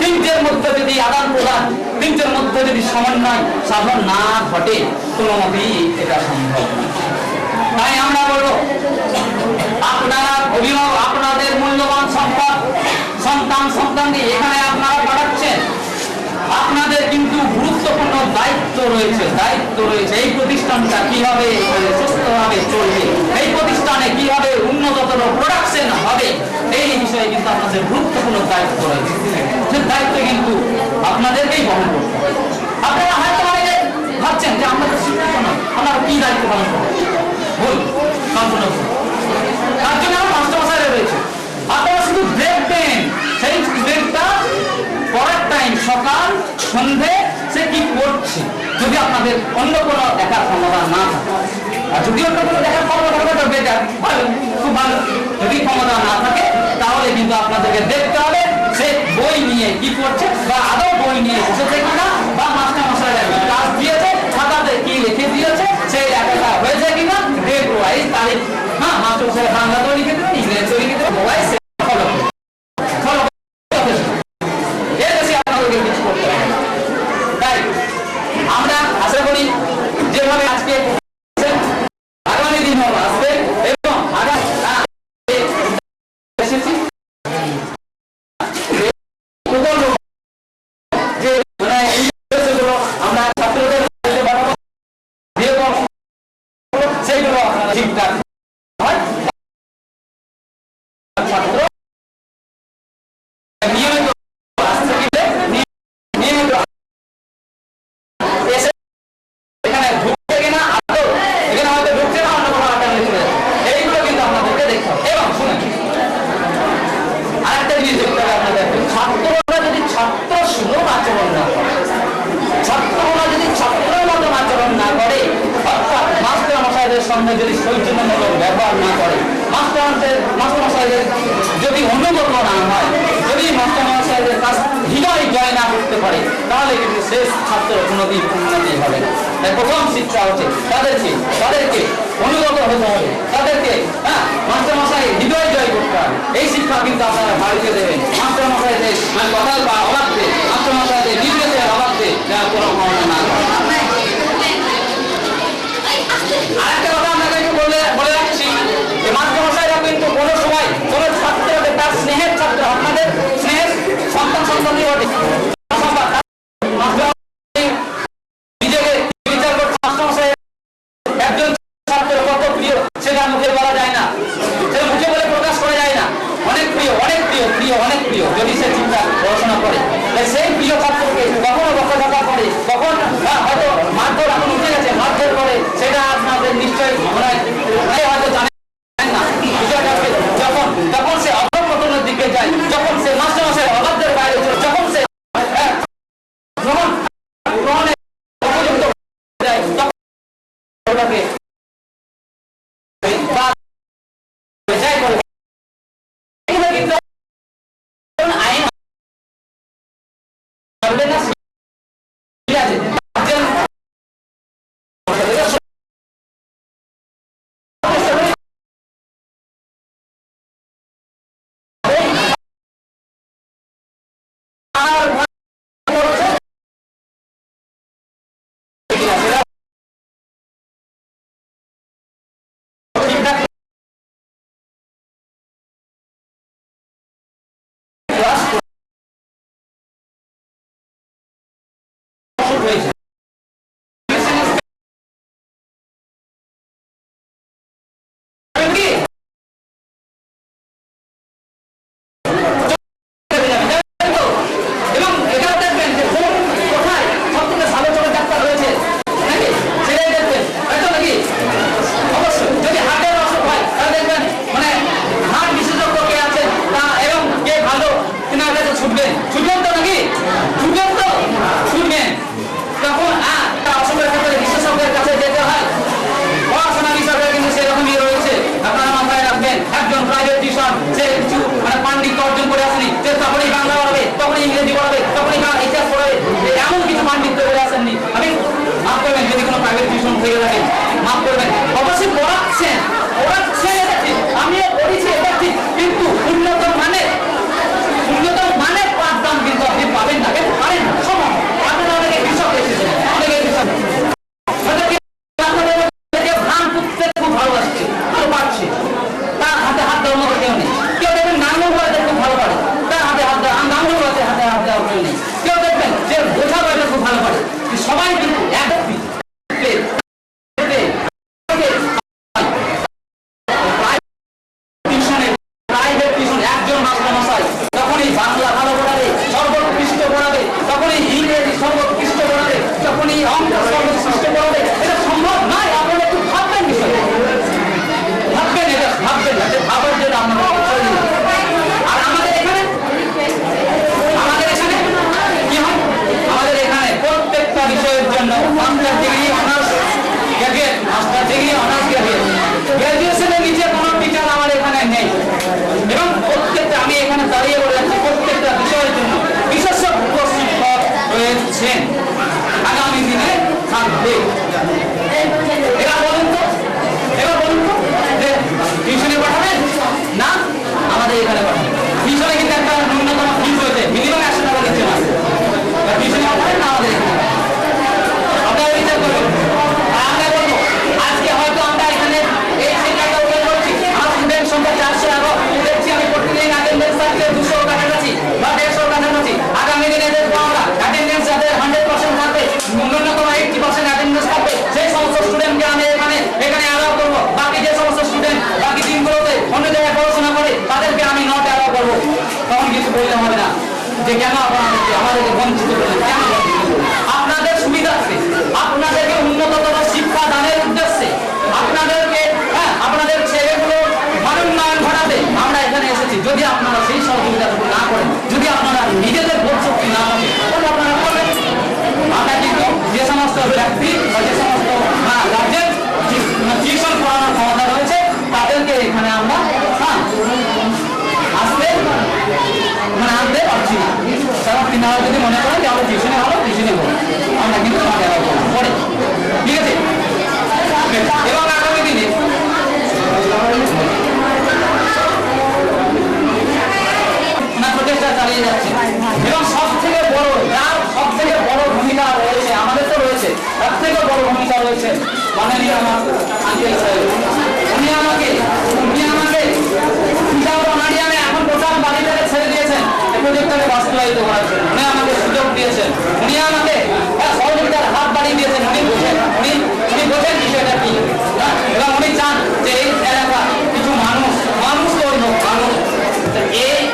তিনটের মধ্যে যদি আদান প্রদান, তিনটের মধ্যে যদি সমন্বয় সাধন না ঘটে, কোনো মতেই এটা সম্ভব না। তাই আমরা বলবো, আপনারা অভিভাবক, আপনাদের মূল্যবান সম্পদ সন্তানদের এখানে আপনারা পড়াচ্ছেন, আপনাদের কিন্তু গুরুত্বপূর্ণ দায়িত্ব রয়েছে। এই প্রতিষ্ঠানটা কিভাবে সুস্থভাবে চলবে, এই প্রতিষ্ঠানে কিভাবে উন্নততর প্রোডাকশন হবে, এই বিষয়ে কিন্তু আপনাদের গুরুত্বপূর্ণ দায়িত্ব রয়েছে। সে দায়িত্ব কিন্তু আপনাদেরকেই বহন করতে হবে। আপনারা হয়তো অনেকে ভাবছেন যে আমরা শিক্ষিত নয়, আমরা কি দায়িত্ব পালন করবো, ভুল, সম্পূর্ণ ভুল। তার জন্য আমার মাস্টারমশাইরা রয়েছে, আপনারা শুধু দেখবেন সেই স্টুডেন্টটা পড়ার টাইম সকাল সন্ধে সে কি করছে। যদি আপনাদের অন্য কোনো দেখার ক্ষমতা না থাকে, আর যদি অন্য কোনো দেখার ক্ষমতা থাকে তো বেটার, ভালো, খুব ভালো। যদি ক্ষমতা না থাকে তাহলে কিন্তু আপনাদেরকে দেখতে হবে সে বই নিয়ে কি করছে, বা আদৌ বই নিয়ে এসেছে কিনা, বা মাস্টারমশাইরা ক্লাস দিয়েছে, খাতাতে কি লিখে দিয়েছে, সেই লেখাটা হয়েছে কিনা, ডেট ওয়াইজ তারিখ, হ্যাঁ মাস্টারমশাইরা বাংলাতেও লিখে দেবে, ইংরেজিতেও লিখে দেবে, ওয়াইজ ফলো আমরা আশা করি যেভাবে আজকে আগামী দিন আসবে এবং আমরা ছাত্রদের সেইগুলো ঠিকঠাক ছাত্র নিয়মিত সঙ্গে যদি সৌজন্যমূলক ব্যবহার না করে, মাস্টারমশাইদের যদি অনুগত না হয়, যদি মাস্টারমশাইদের কাছ হৃদয় জয় না করতে পারে, তাহলে কিন্তু শেষ ছাত্র কোনোদিন উন্নতি হবে না। তাই প্রথম শিক্ষা হচ্ছে তাদেরকে অনুগত হতে হবে, তাদেরকে মাস্টারমশাই হৃদয় জয় করতে হবে। এই শিক্ষা কিন্তু আপনারা বাড়িতে দেবেন। মাস্টারমশাইদের কথার অবাধে, মাস্টারমশাইদের নির্দেশের অবাধে কোনো ক্ষমতা না করে। আরেকটা কথা আপনাদেরকে বলে রাখছি, যে মাস্টারমশাইরা কিন্তু কোনো সময় কোনো ছাত্রকে তার স্নেহের ছাত্র, আপনাদের স্নেহের সন্তানই বটে, নিজেকে বিচার করতে মাস্টারমশাই একজন ছাত্র কত প্রিয় সেটা মুখে বলা যায় না, সেটা মুখে বলে প্রকাশ করা যায় না। অনেক প্রিয় যদি সে চিন্তা পড়াশোনা করে, সেই প্রিয় ছাত্রকে কখনো বকাঝকা করে, কখন হয়তো মারধর এখন উঠে গেছে, মারধর করে, সেটা আপনাদের নিশ্চয়ই হয়তো জানেন না। যখন সে অধঃপতনের দিকে যায়, যখন সে মাস্টারমশাই অবাধ্যের বাইরে, যখন সে গ্রহণে উপযুক্ত যায়, মাননীয় আমার আঙ্কেল সাহেব, উনি আমাকে উইদাউট অনারিয়ামে এখন টোটাল বাড়িটাকে ছেড়ে দিয়েছেন এই প্রজেক্টটাকে বাস্তবায়িত করার জন্য। উনি আমাকে সুযোগ দিয়েছেন, উনি আমাকে সহযোগিতার হাত বাড়িয়ে দিয়েছেন। উনি বোঝেন বিষয়টা কি, এবং উনি চান যে এই এলাকা কিছু মানুষ তৈরি হোক, মানুষ।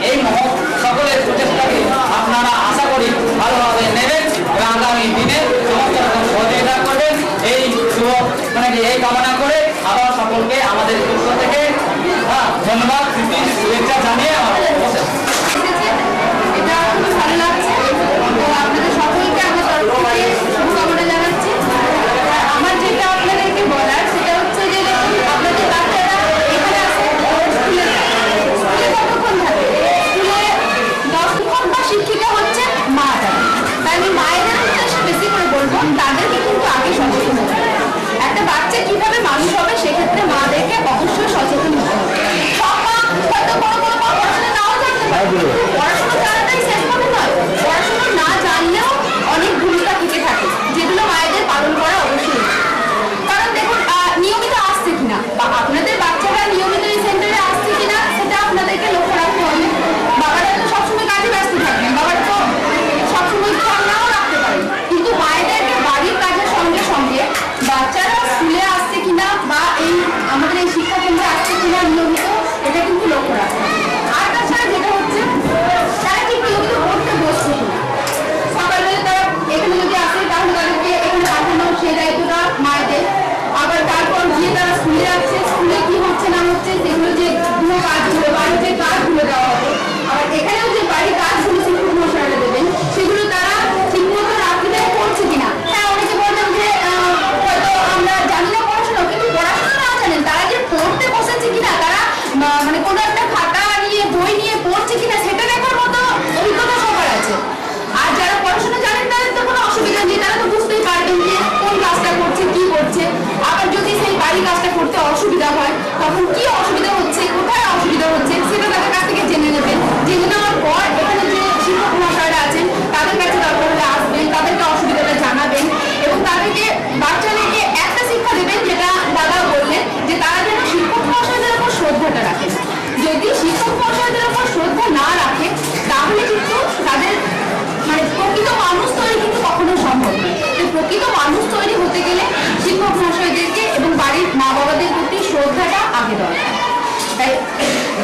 এই মহৎ সকলের প্রচেষ্টাকে আপনারা আশা করি ভালোভাবে নেবেন এবং আগামী দিনে সমস্ত রকম সহযোগিতা করবেন এই এই কামনা করে আবার সকলকে আমাদের পক্ষ থেকে ধন্যবাদ, শুভেচ্ছা জানিয়ে আমার এটা খুবই ভালো লাগছে। তো আপনাদের সকলকে আমার তরফ থেকে শুভকামনা জানাচ্ছি। আমার যেটা আপনাদেরকে বলার সেটা হচ্ছে যে আপনাদের বাচ্চারা এখানে আসে স্কুলে কতক্ষণ থাকে, স্কুলে 10 ঘন্টা শিক্ষিকা হচ্ছে মা যারা। তাই আমি মায়েদের উদ্দেশ্যে বেশি করে বলবো তাদেরকে কিন্তু আগে সচেতন হতে হবে। একটা বাচ্চা কিভাবে মানুষ হবে সেক্ষেত্রে মাদেরকে অবশ্যই সচেতন হতে হবে। সব মা হয়তো কোনো পড়াশোনা নাও জানতে পারে, পড়াশোনা জানাটাই শেষ কথা নয়, পড়াশোনা না জানলেও অনেক ভূমিকা থেকে থাকে যেগুলো মায়েদের পালন করা অবশ্যই। কারণ দেখুন নিয়মিত আসছে কিনা বা আপনাদের বাচ্চারা নিয়মিত এই সেন্টারে আসছে কিনা সেটা আপনাদেরকে লক্ষ্য রাখতে হবে। বাবারা তো সবসময় কাজে ব্যস্ত থাকবেন, বাবারা তো সবসময় খেয়াল নাও রাখতে পারেন, কিন্তু মায়েদেরকে বাড়ির কাজের সঙ্গে সঙ্গে বাচ্চারা স্কুলে আসছে কিনা বা এই আমাদের এই শিক্ষা কেন্দ্রে আসছে কিনা নিয়মিত, এটা কিন্তু লক্ষ্য রাখতে হবে। আর তাছাড়া যেটা হচ্ছে তারা ঠিক নিয়মিত পড়তে বসছে কিনা, সকালবেলা তারা এখানে যদি আসে তাহলে তাদেরকে এখানে পাঠানো সেই দায়িত্বটা মায়েদের। আবার তারপর গিয়ে তারা স্কুলে যাচ্ছে, স্কুলে কি হচ্ছে না হচ্ছে সেগুলো যে গৃহ কাজগুলো বাড়ির যে কাজগুলো দেওয়া হবে, আবার এখানেও যে বাড়ির কাজগুলো শিক্ষক মশাইরা দেবেন সেগুলো তারা ঠিকমতো রাত্রিবেলা করছে কিনা। হ্যাঁ, অনেকে বলবেন যে হয়তো আমরা জানি না পড়াশোনা, কিন্তু পড়াশোনা না জানেন তারা যে পড়তে বসেছে কিনা, তারা মানে কোনো একটা খাতা নিয়ে বই নিয়ে পড়ছে কিনা সেটা দেখার মতো অভিজ্ঞতা সবার আছে। আর যারা পড়াশোনা জানেন তাদের তো কোনো অসুবিধা নেই, তারা তো বুঝতেই পারবেন যে কোন কাজটা করছে কি করছে। আবার যদি সেই বাড়ির কাজটা করতে অসুবিধা হয় তখন কি অসুবিধা হচ্ছে, কোথায় অসুবিধা হচ্ছে সেটা তাদের কাছ থেকে জেনে নেবেন। জেনে নেওয়ার পর এখানে যে শিক্ষক মহাশয়রা আছেন তাদের কাছে দরকার হলে আসবেন, তাদেরকে অসুবিধাটা জানাবেন এবং তাদেরকে বাচ্চাদেরকে একটা শিক্ষা দেবেন যেটা দাদা বললেন যে তারা যেন শিক্ষক মহাশয়দের উপর শ্রদ্ধাটা রাখে। যদি শিক্ষক মহাশয়দের উপর শ্রদ্ধা না রাখে তাহলে কিন্তু তাদের মানে প্রকৃত মানুষ তৈরি কিন্তু কখনো সম্ভব নয়। প্রকৃত মানুষ তৈরি হতে গেলে শিক্ষক মহাশয়দেরকে এবং বাড়ির মা বাবাদের প্রতি শ্রদ্ধাটা আগে দরকার। তাই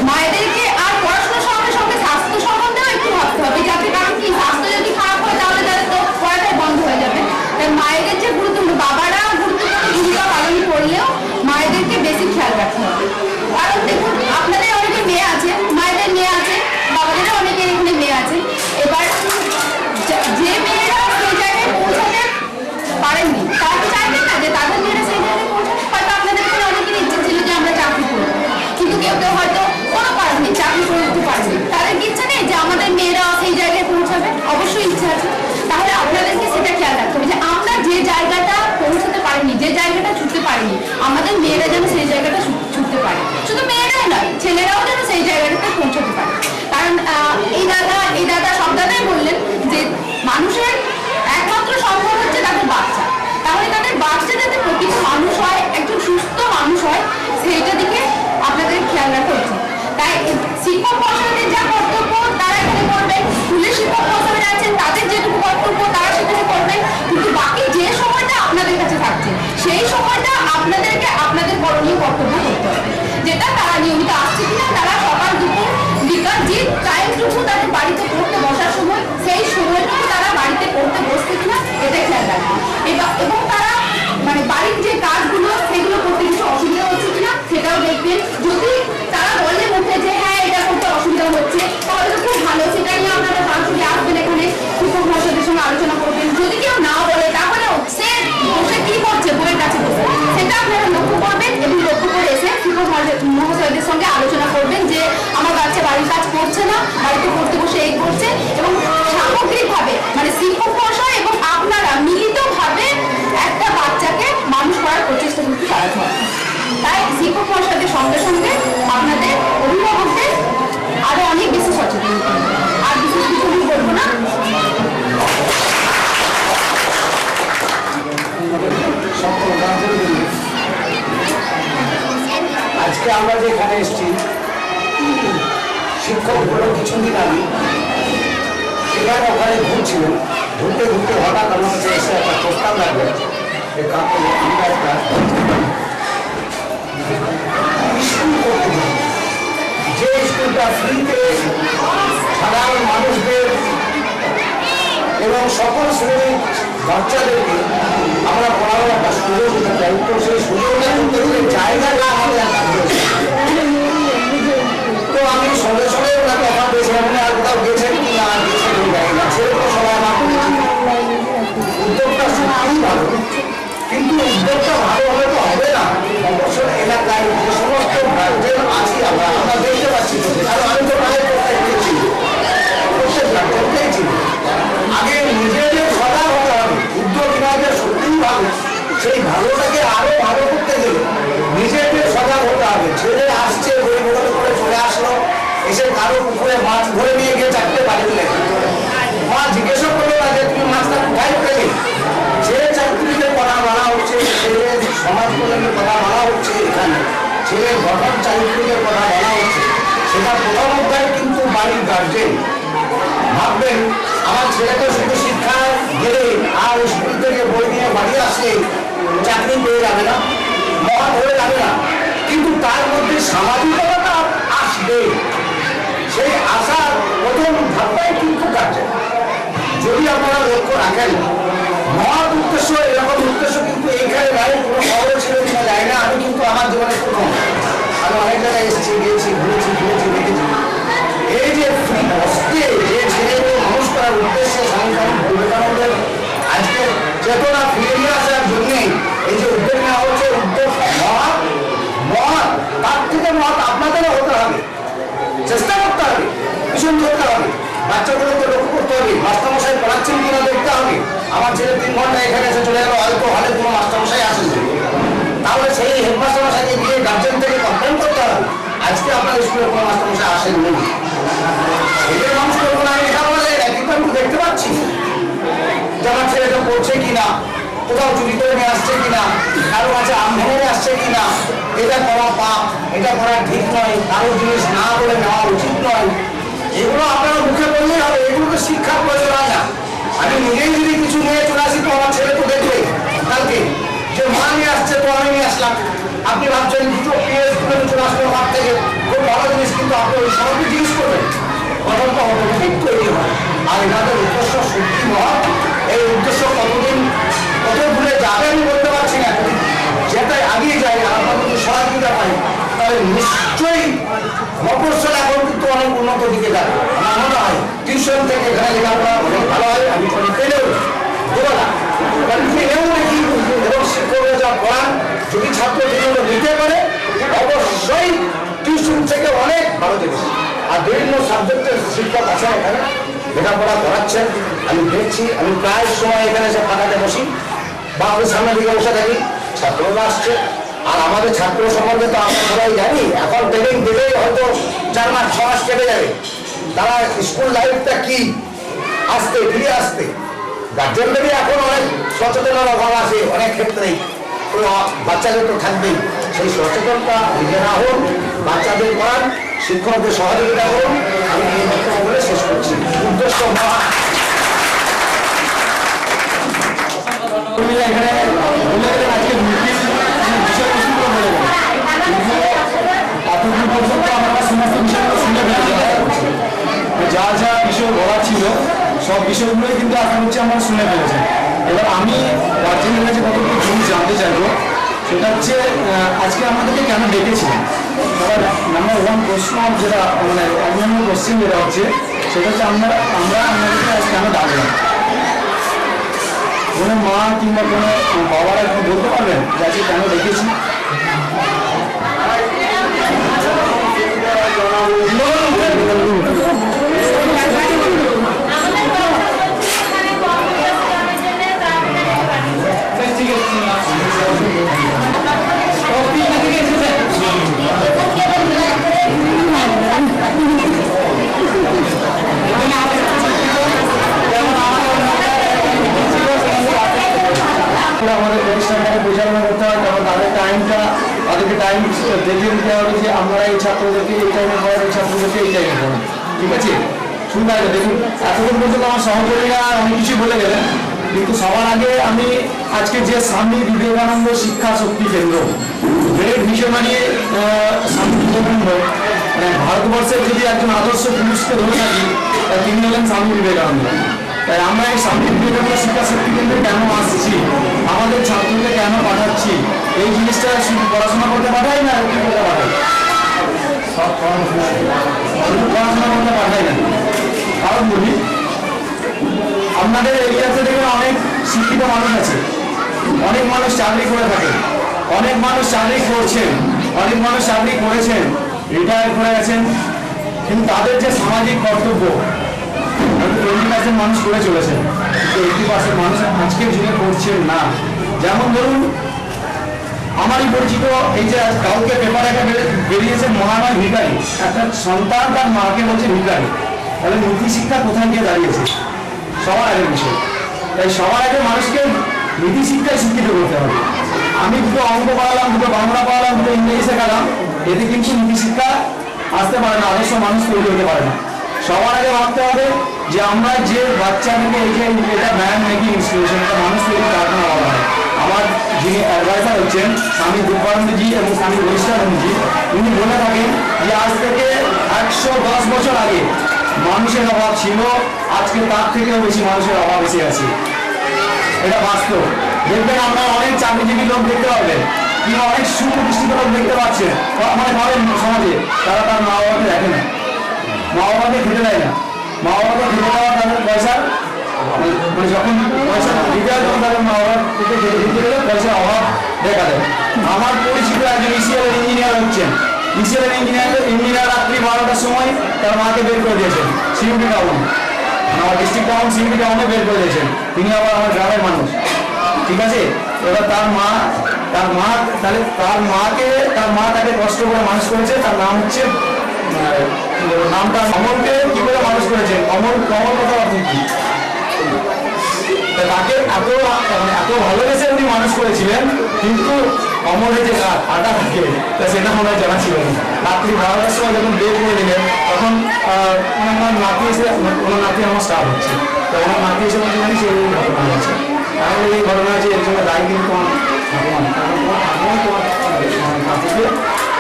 মায়েদেরকে আর পড়াশোনার সঙ্গে সঙ্গে স্বাস্থ্য সম্বন্ধেও একটু ভাবতে হবে, যাতে কারণ কি স্বাস্থ্য যদি খারাপ হয় তাহলে তাদের তো পড়াটাই বন্ধ হয়ে যাবে। তাই মায়েদের যে গুরুত্বপূর্ণ, বাবারা গুরুত্বপূর্ণ ভূমিকা পালন করলেও মায়েদেরকে বেশি খেয়াল রাখতে হবে। কারণ দেখুন আপনাদের অনেকে মেয়ে আছে, মায়েদের মেয়ে আছে, বাবাদেরও অনেকের এখানে মেয়ে আছে। এবার যে মেয়েরা সেই জায়গায় পৌঁছাতে পারেননি তারা তো চাইবেন না যে তাদের মেয়েরা সেই জায়গায় পৌঁছাতে। হয়তো আপনাদের এখানে অনেকের ইচ্ছে ছিল যে আমরা চাকরি করবো, কিন্তু কেউ কেউ হয়তো কোনো কারণে চাকরি করে দিতে পারেনি, তাদের ইচ্ছা নেই যে আমাদের মেয়েরা সেই জায়গায় পৌঁছাবে। অবশ্যই ইচ্ছা আছে, তাহলে আপনাদেরকে সেটা খেয়াল রাখতে হবে যে আমরা যে জায়গাটা পৌঁছাতে পারিনি, যে জায়গাটা ছুটতে পারিনি, আমাদের মেয়েরা যেন সেই জায়গাটা ছুটতে পারে। শুধু মেয়েরাই নয়, ছেলেরাও যেন সেই জায়গাটাতে পৌঁছাতে পারে। কারণ এই দাদা সব দাদাই বললেন যে মানুষের একমাত্র সম্পদ হচ্ছে তাদের বাচ্চা। তাহলে তাদের বাচ্চা যাতে প্রকৃত মানুষ হয়, একজন সুস্থ মানুষ হয়, সেইটা দিকে আপনাদের খেয়াল রাখা উচিত। তাই শিক্ষক মহাশয়দের যা কর্তব্য তারা এখানে করবেন, স্কুলের শিক্ষক মহাশয়রা আছেন তাদের যেটুকু কর্তব্য তারা সেখানে করবেন, কিন্তু বাকি যে সময়টা আপনাদের কাছে থাকছে সেই সময়টা আপনাদেরকে আপনাদের করণীয় কর্তব্য করতে হবে, যেটা তারা নিয়মিত আসছে কিনা, তারা সকাল দুপুর বিকাল যে টাইমটুকু তাদের বাড়িতে পড়তে বসার সময় সেই সময়টুকু তারা বাড়িতে পড়তে বসছে কিনা এটা খেয়াল রাখবেন। এবং তারা মানে বাড়ির যে কাজগুলো সেগুলো করতে কিছু অসুবিধা হচ্ছে কিনা সেটাও দেখবেন। যদি তারা বলে মুখে যে হ্যাঁ এটা করতে অসুবিধা হচ্ছে তাহলে তো খুব ভালো, সেটা নিয়ে আপনারা সরাসরি আসবেন এখানে, শিক্ষক মহাশয়দের সঙ্গে আলোচনা করবেন। যদি কেউ না বলে তাহলেও সে বসে কি করছে বইয়ের কাছে বসে সেটা আপনারা লক্ষ্য করবেন এবং লক্ষ্য করে এসে শিক্ষক মহাশয়দের সঙ্গে আলোচনা করবেন যে আমার বাচ্চা বাড়ির কাজ করছে না, বাড়িতে পড়তে বসে এই করছে, এবং সামগ্রিকভাবে মানে শিক্ষক মহাশয় এবং আপনারা মিলিতভাবে একটা বাচ্চাকে মানুষ আজকে আমরা যে এখানে এসেছি শিক্ষক হলো কিছুদিন আগে সেখানে ওখানে ঘুরছিলেন, ঘুরতে ঘুরতে হঠাৎ আমার কাছে এসে একটা প্রস্তাব লাগবে যে কাকু আমরা একটা স্কুল করতে চাই, যে স্কুলটা ফ্রিতে সাধারণ মানুষদের এবং সকল শ্রেণীর বাচ্চাদেরকে আমরা পড়ানোর একটা সুযোগ দিতে চাই। তো সেই সুযোগটা করতে গেলে জায়গাটা আমাদের একটা তো আমি সঙ্গে সঙ্গে ওনাকে অফার দিয়েছিলাম, আর কোথাও গেছেন কি না গেছেন জানি না, সেরকম সবাই আমার উদ্যোগটা সত্যিই ভালো, কিন্তু উদ্যোগটা ভালো হলে তো হবে না। অবসর এলাকায় যে সমস্ত গার্জেন আছি আমরা দেখতে পাচ্ছি, কারণ আমি তো প্রায় প্রত্যেক গার্জেনকেই চিনি। আগে নিজেদের সদা হতে হবে, উদ্যোগ নেওয়া সত্যিই ভালো, সেই ভালোটাকে আরো ভালো করতে গেলে নিজেদের সজাগ হতে হবে। ছেলে আসছে বই বদল করে চলে আসলো, এসে কারো পুকুরে মাছ ধরে নিয়ে গিয়ে চারটে বাড়ি তুলে মা জিজ্ঞাসা করলো না যে তুমি মাছটা কোথায় পেলে। ছেলে চাকরিতে কথা বলা হচ্ছে, ছেলে সমাজ কল্যাণের কথা বলা হচ্ছে, এখানে ছেলের গঠন চারিত্রিকের কথা বলা হচ্ছে, সেটা প্রথম অধ্যায় কিন্তু বাড়ির গার্জেন ভাববেন আমার ছেলে তো শুধু শিক্ষা গেলে আর স্কুল থেকে বই নিয়ে বাড়ি আসলে চাকরি পেয়ে যাবে না, মহা হয়ে যাবে না, কিন্তু তার মধ্যে সামাজিকতা আসবে। সেই আশার প্রথম ধাপটাই কিন্তু গার্জেন। যদি আপনারা লক্ষ্য রাখেন মহৎ উদ্দেশ্য, এরকম উদ্দেশ্য কিন্তু এইখানে নাই, কোনো খবর ছিল কিনা যায় না। আমি কিন্তু আমার জীবনে প্রথম, আমি অনেক জায়গায় এসেছি, গিয়েছি, ঘুরেছি দেখেছি। এই যে অস্তে যে ছেলেগুলো মানুষ করার উদ্দেশ্যে স্বামী বিবেকানন্দের আজকে চেতনা ফিরে নিয়ে আসার জন্যে এই যে উদ্যোগ নেওয়া হচ্ছে, উদ্যোগ মহান, তার থেকে মহৎ আপনাদেরও হতে হবে, চেষ্টা করতে হবে, ভীষণ করতে হবে, বাচ্চাগুলোকে লক্ষ্য করতে হবে, মাস্টারমশাই পড়াচ্ছেন কিনা দেখতে হবে। আমার ছেলে 3 ঘন্টা এখানে এসে চলে গেল, হয়তো হলে কোনো মাস্টারমশাই আসেন, তাহলে সেই হেডমাস্টারমশাইকে গিয়ে গার্জেন থেকে কমপ্লেন করতে হবে আজকে আপনার স্কুলে কোনো মাস্টারমশাই আসেন নেই। ছেলের মানুষ করবো না এটা বলে কিন্তু আমি দেখতে পাচ্ছি যে আমার ছেলেটা পড়ছে কিনা, কোথাও চুরি করে নিয়ে আসছে কিনা, কারো কাছে আম ভেঙে আসছে কিনা, এটা করা পাপ, এটা করা ঠিক নয়, কারো জিনিস না বলে নেওয়া উচিত নয়। এগুলো আপনারা মুখে বললেই হবে, এগুলোকে শিক্ষার প্রয়োজন হয় না। আমি নিজেই যদি কিছু নিয়ে চলে আসি তো আমার ছেলে তো দেখবে কালকে যে মা নিয়ে আসছে তো আমি নিয়ে আসলাম। আপনি ভাবছেন দুটো পেয়ে চলে আসলো মাঠ থেকে, খুব ভালো জিনিস, কিন্তু আপনি ওই সবাইকে জিজ্ঞেস করবেন, কথাটা অটোমেটিক তৈরি হয়। আর এনাদের উদ্দেশ্য সত্যি মহৎ, এই উদ্দেশ্য কতদিন কত দূরে যাবে আমি বলতে পারছি না, যেটা আগিয়ে যায় আমরা যদি সহযোগিতা পাই তাহলে নিশ্চয়ই মফস্বল এখন কিন্তু অনেক উন্নত দিকে যাবে। আমার মনে হয় টিউশন থেকে এখানে লেখাপড়া অনেক ভালো হয়, আমি পেলেও দেবো না, পেলেও দেখি এবং শিক্ষকরা যা পড়ান যদি ছাত্রছাত্রীগুলো নিতে পারে অবশ্যই টিউশন থেকে অনেক ভালো দেবে। আর বিভিন্ন সাবজেক্টের শিক্ষক আছেন এখানে লেখাপড়া করাচ্ছেন, আমি দেখছি, আমি প্রায় সময় এখানে এসে ফাঁকাতে বসি বা আমি সামনের দিকে বসে থাকি, ছাত্ররা আসছে। আর আমাদের ছাত্র সম্বন্ধে তো আমরা সবাই জানি, এখন ট্রেনিং দিলেই হয়তো 4 মাস 6 মাস কেটে যাবে, তারা স্কুল লাইফটা কি আসতে ফিরে আসতে গার্জেনদেরই এখন অনেক সচেতনতার অভাব আছে অনেক ক্ষেত্রেই, তো বাচ্চাদের তো থাকবেই। সেই সচেতনতা নিজেরা হোক, বাচ্চাদের পড়ান, শিক্ষকদের সহযোগিতা করুন। আমি এই বক্তব্য বলে শেষ করছি। উদ্দেশ্য এখানে বলে গেলেন আজকে বিষয়বস্তুগুলো বলে গেলেন, এতদিন পর্যন্ত আমরা সমস্ত বিষয়গুলো শুনে ফেলেছি, যা যা বিষয় বলা ছিল সব বিষয়গুলোই কিন্তু এখন হচ্ছে আমরা শুনে ফেলেছি। এবার আমি গার্জেনের কাছে কতটুকু জিনিস জানতে চাইবো, সেটা হচ্ছে আজকে আমাদেরকে কেন ডেকেছিলেন। এবার নাম্বার 1 প্রশ্ন যেটা মানে অন্যান্য কোশ্চেন যেটা হচ্ছে সেটা হচ্ছে আমরা আপনাদেরকে আজ কেন ডাকলাম। কোনো মা কিংবা কোনো বাবারা একটু বলতে পারবেন যে আজকে কেন ডেকেছি? আমাদের প্রতিষ্ঠানটাকে পরিচালনা করতে হয়, আমাদেরকে টাইম দেখে দিতে হবে যে আমরা এই ছাত্রদেরকে এই টাইমে পড়াই, এই ছাত্রদেরকে এই টাইমে পড়াই, ঠিক আছে? শুনতে হবে, দেখুন এতক্ষণ পর্যন্ত আমার সহকর্মীরা অনেক কিছু বলে গেলেন, কিন্তু সবার আগে আমি আজকে যে স্বামী বিবেকানন্দ শিক্ষা শক্তি কেন্দ্র গ্রেট ভিশনারি স্বামী বিবেকানন্দ, মানে ভারতবর্ষের যদি একজন আদর্শ পুরুষকে ধরে থাকি তিনি হলেন স্বামী বিবেকানন্দ। তাই আমরা এই স্বামী বিবেকানন্দ শিক্ষা শক্তি কেন্দ্রে কেন আসছি, আমাদের ছাত্রদের কেন পাঠাচ্ছি, এই জিনিসটা শুধু পড়াশোনা করতে পাঠাই না, কি করতে পাঠাই? শুধু পড়াশোনা করতে পাঠাই না, কারণ বলি আপনাদের এরিয়াতে দেখবেন অনেক শিক্ষিত মানুষ আছে, অনেক মানুষ চাকরি করে থাকে, অনেক মানুষ চাকরি করছেন, অনেক মানুষ চাকরি করেছেন, রিটায়ার করে গেছেন, কিন্তু তাদের যে সামাজিক কর্তব্য 20% মানুষ করে চলেছেন, 80% মানুষ আজকের যুগে করছেন না। যেমন ধরুন আমারই পরিচিত এই যে কাউকে পেপারে বেরিয়েছে মহানয় ভিখারি, একটা সন্তান তার মাকে বলছে ভিখারি, তাহলে নীতি শিক্ষা কোথায় গিয়ে দাঁড়িয়েছে? সবার আগে বিষয়। তাই সবার আগে মানুষকে নীতি শিক্ষায় শিক্ষিত করতে হবে। আমি দুটো অঙ্ক পড়ালাম, দুটো বাংলা পড়ালাম, দুটো ইংরেজি শেখালাম, এতে কিন্তু নীতি শিক্ষা আসতে পারে না, আদর্শ মানুষ তৈরি হতে পারে না। সবার আগে ভাবতে হবে যে আমরা যে বাচ্চাদেরকে এই যে এটা ম্যান মেকিং ইনস্টিটিউশন, এটা মানুষ তৈরি কারখানা বলা হয়। আমার যিনি অ্যাডভাইসার হচ্ছেন স্বামী দুর্বানন্দজি এবং স্বামী বৈষ্ণবজি, উনি বলে থাকেন যে আজ থেকে 110 বছর আগে মানুষের অভাব ছিল, আজকে তার থেকেও বেশি মানুষের অভাব এসে আছে। এটা বাস্তব। দেখবেন আমরা অনেক চাকরিজীবী লোক দেখতে পাবেন, কিংবা অনেক সুপ্রতিষ্ঠিত লোক দেখতে পাচ্ছেন, মানে ভাবেন সমাজে তারা তার মা বাবাকে দেখে না, মা বাবাকে খেতে দেয় না, মা বাবাকে খেতে দেওয়া তাদের পয়সার মানে যখন পয়সা দিতে হয় তখন তাদের মা বাবার থেকে দিতে গেলে পয়সার অভাব দেখা দেয়। আমার পরিচিত একজন ইসিএল ইঞ্জিনিয়ার হচ্ছেন, ইসিএল ইঞ্জিনিয়ার রাত্রি 12টার সময় তার মাকে বের করে দিয়েছেন সিউটি টাউন, আমার ডিস্ট্রিক্ট টাউন সিউটি টাউনে বের করে দিয়েছেন। তিনি আবার আমার গ্রামের মানুষ, ঠিক আছে? এবার তার মা তাহলে তার মা তাকে কষ্ট করে মানুষ করেছে, তার নাম হচ্ছে নামটা কমলকে কি করে মানুষ করেছে, কমল কথা অর্থ কি? তাকে এত ভালোবেসে উনি মানুষ করেছিলেন, কিন্তু কমলের যে আটা থাকে তা সেটা মনে হয় জানা ছিল না। রাত্রি 12টার সময় যখন বের করে দিলেন তখন ওনার নাতি এসে, ওনার নাতি আমার স্টাফ হচ্ছে, তো ওনার নাতি এসে বলতে জানি সেই ঘটনা হচ্ছে। তাহলে এই ঘটনা আছে, এর জন্য দায়ী কিন্তু তোমার ঠাকুমান, কারণ তোমার ঠাকুমান তোমার নাতিকে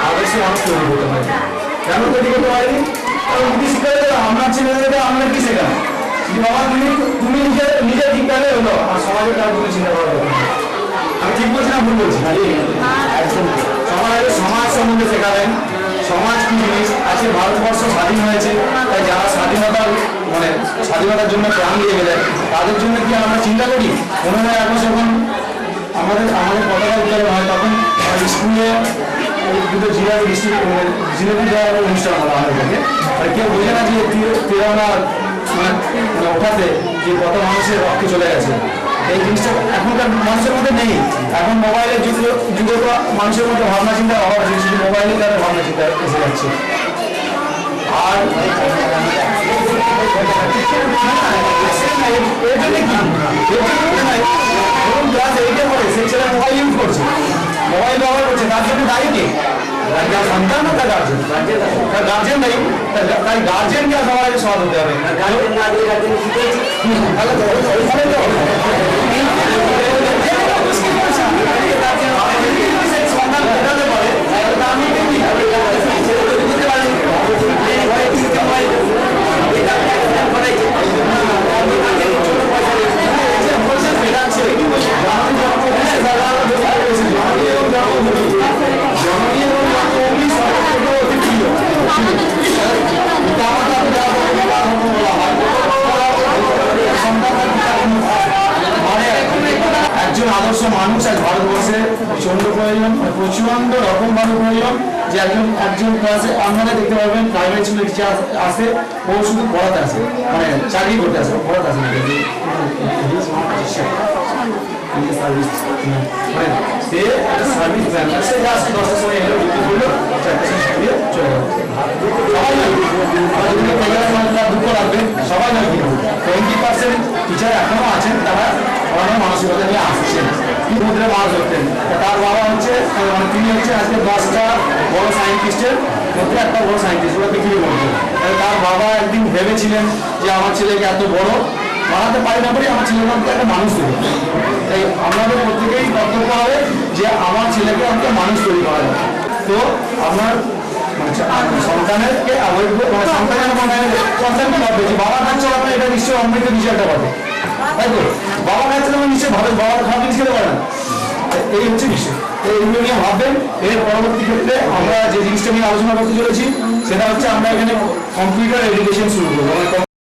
আদর্শ মানুষ তৈরি করতে পারে। কেন তৈরি করতে পারেনি? কারণ নীতি শিক্ষা আপনার ছেলেদেরকে আপনার কি শেখান? বাবা তুমি নিজের ঠিক কাজে হলো, আর সমাজের কাজ তুমি চিন্তা করা যাবে। আমি ঠিক বলছি না ভুল বলছি? একদম। সবার আগে সমাজ সম্বন্ধে শেখাবেন, সমাজ কি জিনিস। আজকে ভারতবর্ষ স্বাধীন হয়েছে, তাই যারা স্বাধীনতার জন্য প্রাণ দিয়ে গেলেন তাদের জন্য কি আমরা চিন্তা করি? 15ই আগস্ট যখন আমাদের পতাকা উত্তোলন হয় তখন স্কুলে দুটো জিলেপি দেওয়ার অনুষ্ঠান করা হয় থাকে, আর কেউ বোঝে না যে তিরঙ্গা মানে ওঠাতে যে কত মানুষের রক্ত চলে গেছে। এই জিনিসটা এখনকার মানুষের মধ্যে নেই। এখন মোবাইলের যুগে তো মানুষের মধ্যে ভাবনা চিন্তার অভাব আছে, শুধু মোবাইলে তাদের ভাবনা চিন্তা এসে যাচ্ছে। আর ক্লাস 8-এ পড়ে সেই ছেলে মোবাইল ইউজ করছে, মোবাইল ব্যবহার করছে, তার জন্য দায়ী কে? সন্তান না তার গার্জেন? তার গার্জেন নেই, তাই গার্জেনকে সবার আগে সহায় হতে হবে। একজন আদর্শ মানুষ আজ ভারতবর্ষে প্রচন্ড রকম ভাবে প্রয়োজন, যে একজন ক্লাসে আপনারা দেখতে পারবেন প্রাইভেট স্কুলে টিচার আসে, ও শুধু পড়াতে আসে, মানে চাকরি করতে আসে, পড়াতে আসে না। সে একটা সার্ভিস দেন, সে আসে 10টার সময় এলো, ডিউটি করলো, 4টার সময় দিয়ে চলে গেল। সবাই দুঃখ লাগবে, সবাই নয়। 20% টিচার এখনো আছেন, তারা পড়ানোর মানসিকতা নিয়ে আসছেন, সমুদ্রে মাছ ধরতেন। তার বাবা হচ্ছে মানে তিনি হচ্ছে আজকে 10টা বড় সায়েন্টিস্টের মধ্যে একটা বড় সায়েন্টিস্ট, ওরা পৃথিবীর মধ্যে। তার বাবা একদিন ভেবেছিলেন যে আমার ছেলেকে এত বড় বানাতে পারি না পারি, আমার ছেলের মধ্যে একটা মানুষ তৈরি করে। তাই আমাদের প্রত্যেকেই কর্তব্য হবে যে আমার ছেলেকে অন্তত মানুষ তৈরি করা যায়। তো আপনার সন্তানেরকে সন্তানকে ভাববে যে বাবা খাচ্ছে আপনার, এটা নিশ্চয়ই অমৃত কিছু একটা পাবে, তাই তো? বাবা খাচ্ছে মানে নিশ্চয়ই ভাবে বাবা খাওয়া জিনিস খেতে পারে না, এই হচ্ছে বিষয়। এইগুলো নিয়ে ভাববেন। এর পরবর্তী ক্ষেত্রে আমরা যে জিনিসটা নিয়ে আলোচনা করতে চলেছি সেটা হচ্ছে আমরা এখানে কম্পিউটার এডুকেশন শুরু করবো।